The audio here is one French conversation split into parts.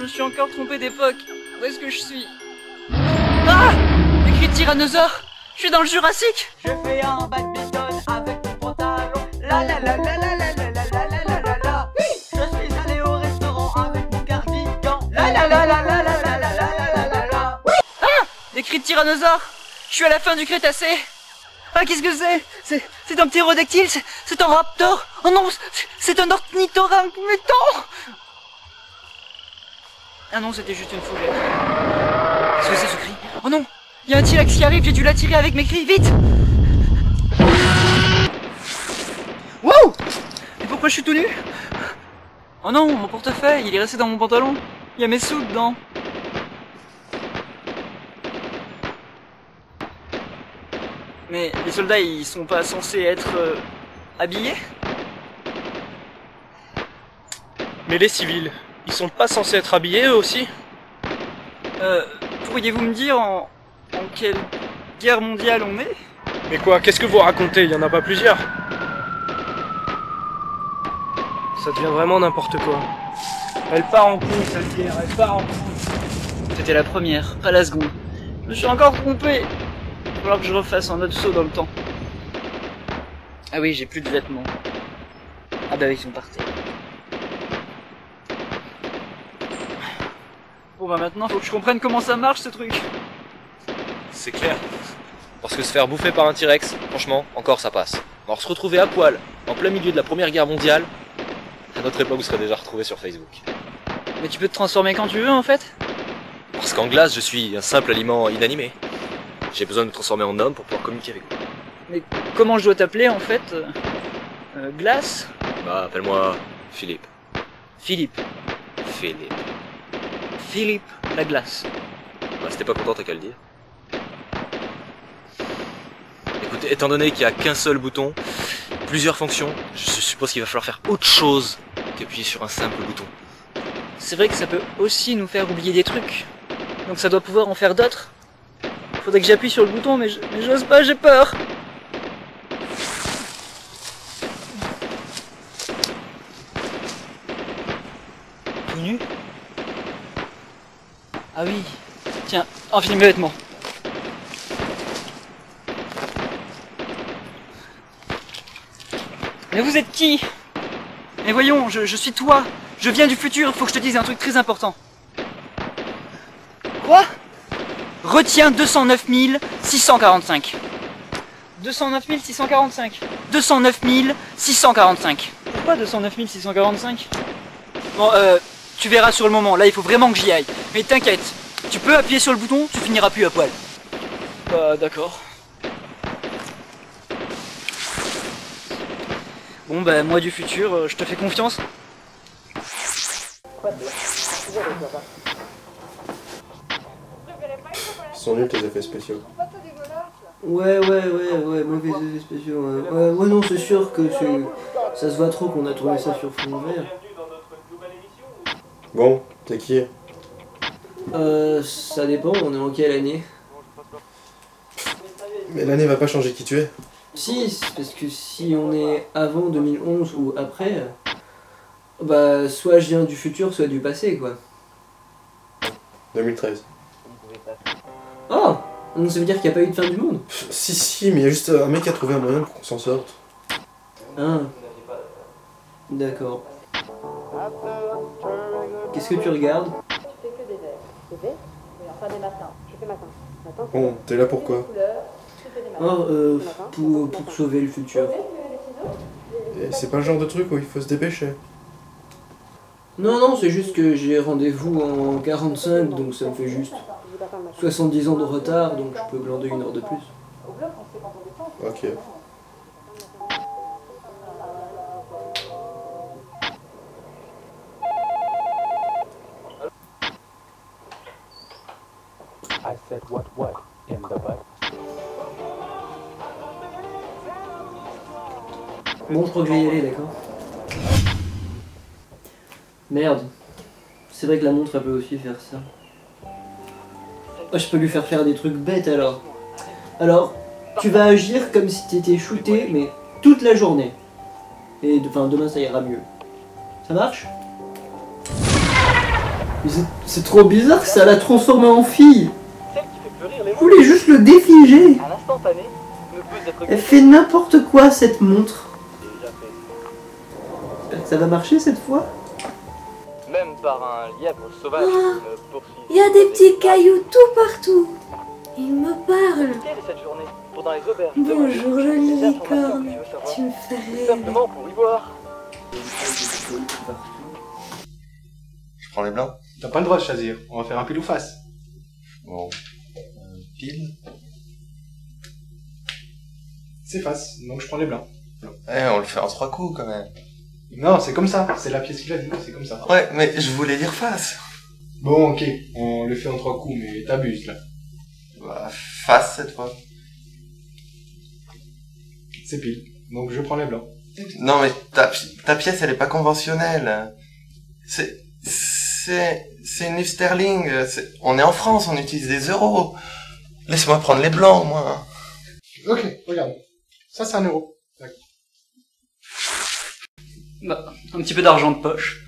me suis encore trompé d'époque. Où est-ce que je suis? Ah! Écrit tyrannosaure. Je suis dans le Jurassique. Je fais un badminton avec mon pantalon. La la la la la la la la la la la la. Je suis allé au restaurant avec mon cardigan. La la la la la la la la la la la. Ah! Écrit tyrannosaure. Je suis à la fin du Crétacé. Ah, qu'est-ce que c'est? C'est un ptérodactyle, c'est un raptor. Oh non, c'est un ornithorynque mutant. Ah non, c'était juste une fougère. Qu'est-ce que c'est ce cri? Oh non, il y a un T-Rex qui arrive, j'ai dû l'attirer avec mes cris, vite. Wow! Mais pourquoi je suis tout nu? Oh non, mon portefeuille, il est resté dans mon pantalon. Il y a mes sous dedans. Mais les soldats, ils sont pas censés être habillés? Mais les civils, ils sont pas censés être habillés eux aussi? Pourriez-vous me dire en quelle guerre mondiale on est? Mais quoi, qu'est-ce que vous racontez? Il y en a pas plusieurs? Ça devient vraiment n'importe quoi. Elle part en couille cette guerre, elle part en couille. C'était la première, pas la seconde. Je me suis encore trompé. Il va falloir que je refasse un autre saut dans le temps. Ah oui, j'ai plus de vêtements. Ah bah oui, ils sont par terre. Bon bah maintenant, faut que je comprenne comment ça marche ce truc. C'est clair. Parce que se faire bouffer par un T-Rex, franchement, encore ça passe. Alors se retrouver à poil, en plein milieu de la Première Guerre mondiale, à notre époque vous serez déjà retrouvé sur Facebook. Mais tu peux te transformer quand tu veux en fait? Parce qu'en glace, je suis un simple aliment inanimé. J'ai besoin de me transformer en homme pour pouvoir communiquer avec vous. Mais comment je dois t'appeler en fait? Glace? Bah, appelle-moi Philippe. Philippe. Philippe. Philippe la glace. Bah, si t'es pas content, t'as qu'à le dire. Écoutez, étant donné qu'il n'y a qu'un seul bouton, plusieurs fonctions, je suppose qu'il va falloir faire autre chose qu'appuyer sur un simple bouton. C'est vrai que ça peut aussi nous faire oublier des trucs. Donc ça doit pouvoir en faire d'autres. Faudrait que j'appuie sur le bouton, mais j'ose pas, j'ai peur. Tout nu? Ah oui. Tiens, enfile mes vêtements. Mais vous êtes qui? Mais voyons, je suis toi. Je viens du futur, il faut que je te dise un truc très important. Quoi? Retiens 209 645. 209 645. 209 645. Pourquoi 209 645? Bon, tu verras sur le moment, là il faut vraiment que j'y aille. Mais t'inquiète, tu peux appuyer sur le bouton, tu finiras plus à poil. Bah d'accord. Bon bah moi du futur, je te fais confiance. Ils sont nuls tes effets spéciaux. Ouais, mauvais effets spéciaux. Ouais, non, c'est sûr que ça se voit trop qu'on a tourné ça sur fond vert. Bon, t'es qui? Ça dépend, on est en quelle année? Mais l'année va pas changer qui tu es. Si, c'est parce que si on est avant 2011 ou après, bah soit je viens du futur, soit du passé, quoi. 2013. Oh! Donc ça veut dire qu'il n'y a pas eu de fin du monde? Si, mais il y a juste un mec qui a trouvé un moyen pour qu'on s'en sorte. Ah. D'accord. Qu'est-ce que tu regardes? Je fais que des verts. Des verts? Oui, enfin des matins. Je fais matin. Matin, c'est Bon, t'es là pourquoi? des couleurs. Je fais des matins. Oh, pour sauver le futur. Et c'est pas le genre de truc où il faut se dépêcher. Non, c'est juste que j'ai rendez-vous en 45, donc ça me fait juste 70 ans de retard, donc je peux glander 1 heure de plus. Ok. I said what in the butt? Bon, je crois que je vais y aller, d'accord? Merde. C'est vrai que la montre, elle peut aussi faire ça. Oh, je peux lui faire des trucs bêtes, alors. Alors, tu vas agir comme si t'étais shooté, mais toute la journée. Et enfin, demain, ça ira mieux. Ça marche? Mais c'est trop bizarre, ça l'a transformé en fille. Celle qui fait fleurir les Je voulais juste le défiger. à l'instantané ne peut être Elle fait n'importe quoi cette montre. déjà fait. J'espère que ça va marcher cette fois. Même par un lièvre sauvage Ah, qui me poursuit. Il y a des petits cailloux tout partout. Il me parle. Quelle est cette journée pendant les auberges? Bonjour jolie Des informations licorne. que tu veux savoir. Tu me fais rêver. Simplement pour y voir. Je prends les blancs. T'as pas le droit de choisir. On va faire un pile ou face. Bon. Pile. C'est face, donc je prends les blancs. Eh, on le fait en 3 coups quand même. Non, c'est comme ça. C'est la pièce qui l'a dit, c'est comme ça. Ouais, mais je voulais dire face. Bon, ok, on le fait en 3 coups, mais t'abuses là. Bah, face cette fois. C'est pile, donc je prends les blancs. Non mais ta pièce elle est pas conventionnelle. C'est une livre sterling. On est en France, on utilise des euros. Laisse-moi prendre les blancs au moins. Ok, regarde. Ça c'est 1 euro. D'accord. Bah, un petit peu d'argent de poche.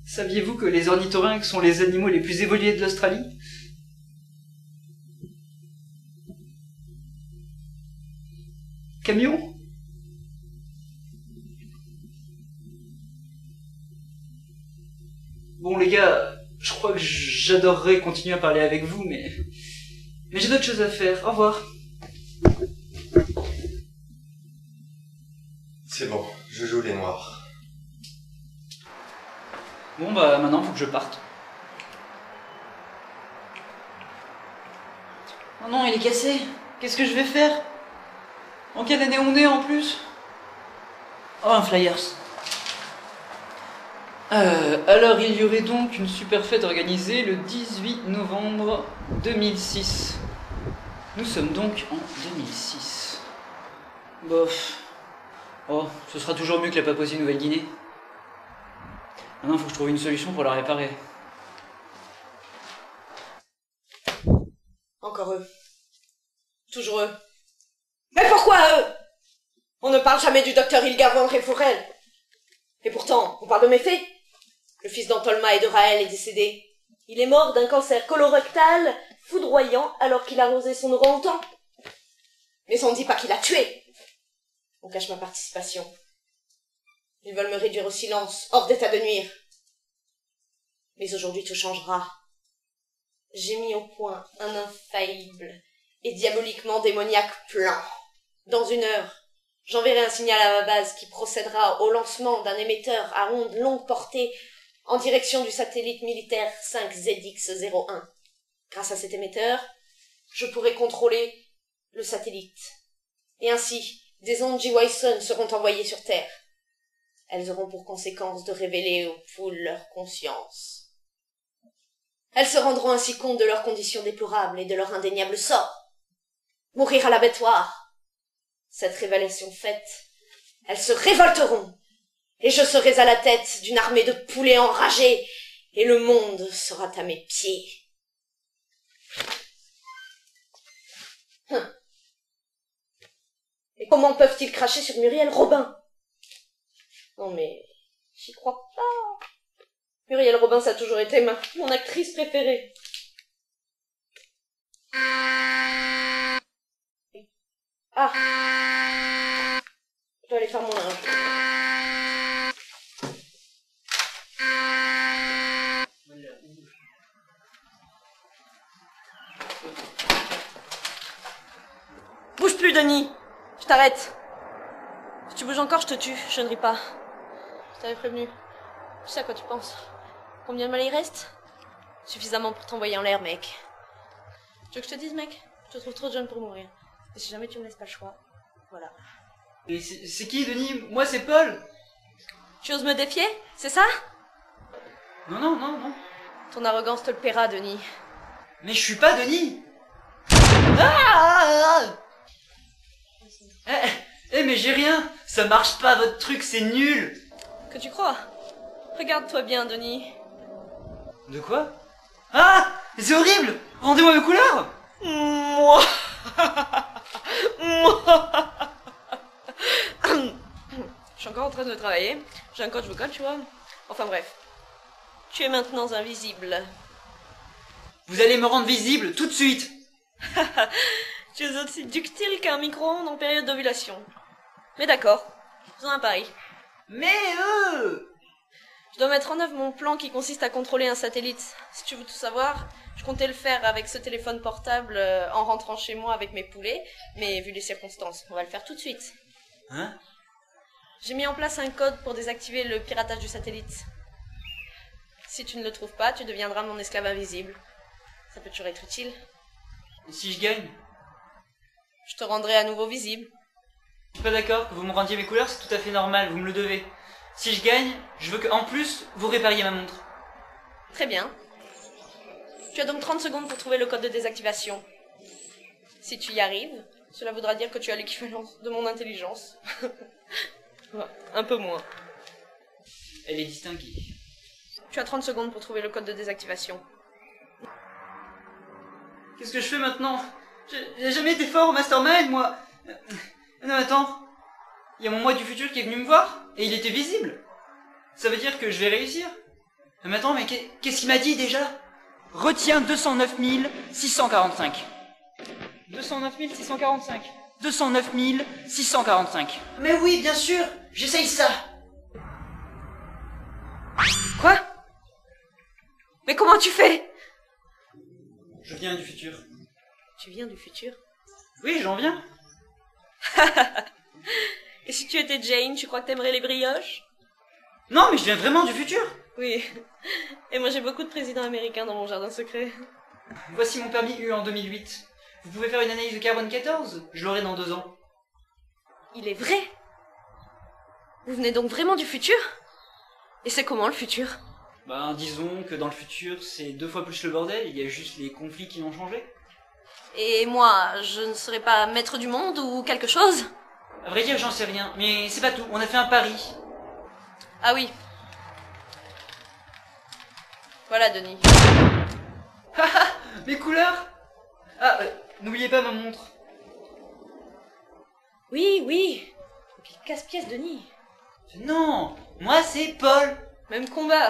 Saviez-vous que les ornithorynques sont les animaux les plus évolués de l'Australie? Camion? Bon les gars, je crois que j'adorerais continuer à parler avec vous, mais j'ai d'autres choses à faire. Au revoir. C'est bon, je joue les noirs. Bon bah maintenant faut que je parte. Oh non, il est cassé. Qu'est-ce que je vais faire? En quelle année on est en plus? Oh, un Flyers. Alors il y aurait donc une super fête organisée le 18 novembre 2006. Nous sommes donc en 2006. Bof. Oh, ce sera toujours mieux que la Papouasie-Nouvelle-Guinée. Maintenant, il faut que je trouve une solution pour la réparer. Encore eux. Toujours eux. Mais pourquoi eux? On ne parle jamais du docteur Hilgar Réfourel. Et pourtant, on parle de méfaits. Le fils d'Antolma et de Raël est décédé. Il est mort d'un cancer colorectal foudroyant alors qu'il arrosait son orang-outan. Mais on ne dit pas qu'il a tué. On cache ma participation. Ils veulent me réduire au silence, hors d'état de nuire. Mais aujourd'hui tout changera. J'ai mis au point un infaillible et diaboliquement démoniaque plan. Dans 1 heure, j'enverrai un signal à ma base qui procédera au lancement d'un émetteur à ondes longue portée en direction du satellite militaire 5ZX01. Grâce à cet émetteur, je pourrai contrôler le satellite. Et ainsi, des ondes GY-Sun seront envoyées sur Terre. Elles auront pour conséquence de révéler aux poules leur conscience. Elles se rendront ainsi compte de leurs conditions déplorables et de leur indéniable sort. Mourir à l'abattoir. Cette révélation faite, elles se révolteront, et je serai à la tête d'une armée de poulets enragés, et le monde sera à mes pieds. Et comment peuvent-ils cracher sur Muriel Robin? Non mais, j'y crois pas. Muriel Robin, ça a toujours été mon actrice préférée. Ah, je dois aller faire mon linge. Bouge plus, Denis. Je t'arrête. Si tu bouges encore, je te tue. Je ne ris pas. Je t'avais prévenu. Tu sais à quoi tu penses? Combien de mal il reste? Suffisamment pour t'envoyer en l'air, mec. Tu veux que je te dise, mec? Je te trouve trop jeune pour mourir. Et si jamais tu me laisses pas le choix, voilà. Et c'est qui, Denis? Moi, c'est Paul. Tu oses me défier? C'est ça? Non, non, non, non. Ton arrogance te le paiera, Denis. Mais je suis pas Denis. Mais j'ai rien. Ça marche pas, votre truc, c'est nul. Que tu crois? Regarde-toi bien, Denis. De quoi? Ah! C'est horrible! Rendez-moi mes couleurs! Moi train de travailler. J'ai un coach vocal, tu vois. Enfin bref. Tu es maintenant invisible. Vous allez me rendre visible tout de suite. Tu es aussi ductile qu'un micro-ondes en période d'ovulation. Mais d'accord, faisons un pari. Mais Je dois mettre en œuvre mon plan qui consiste à contrôler un satellite. Si tu veux tout savoir, je comptais le faire avec ce téléphone portable en rentrant chez moi avec mes poulets, mais vu les circonstances, on va le faire tout de suite. Hein? J'ai mis en place un code pour désactiver le piratage du satellite. Si tu ne le trouves pas, tu deviendras mon esclave invisible. Ça peut toujours être utile. Et si je gagne? Je te rendrai à nouveau visible. Je suis pas d'accord, que vous me rendiez mes couleurs, c'est tout à fait normal, vous me le devez. Si je gagne, je veux qu'en plus, vous répariez ma montre. Très bien. Tu as donc 30 secondes pour trouver le code de désactivation. Si tu y arrives, cela voudra dire que tu as l'équivalent de mon intelligence. Un peu moins. Elle est distinguée. Tu as 30 secondes pour trouver le code de désactivation. Qu'est-ce que je fais maintenant? J'ai jamais été fort au mastermind, moi. Non, attends. Il y a mon moi du futur qui est venu me voir, et il était visible. Ça veut dire que je vais réussir. Mais attends, mais qu'est-ce qu'il m'a dit déjà? Retiens 209 645. 209 645. 209 645. Mais oui, bien sûr, j'essaye ça. Quoi? Mais comment tu fais? Je viens du futur. Tu viens du futur? Oui, j'en viens. Et si tu étais Jane, tu crois que t'aimerais les brioches? Non, mais je viens vraiment du futur. Oui. Et moi j'ai beaucoup de présidents américains dans mon jardin secret. Voici mon permis U en 2008. Vous pouvez faire une analyse de carbone 14? Je l'aurai dans 2 ans. Il est vrai? Vous venez donc vraiment du futur? Et c'est comment le futur? Ben, disons que dans le futur, c'est 2 fois plus le bordel, il y a juste les conflits qui ont changé. Et moi, je ne serai pas maître du monde ou quelque chose? À vrai dire, j'en sais rien, mais c'est pas tout, on a fait un pari. Ah oui. Voilà, Denis. Mes couleurs. Ah, n'oubliez pas ma montre. Oui, oui. Et puis casse-pièce, Denis. Non, moi c'est Paul. Même combat.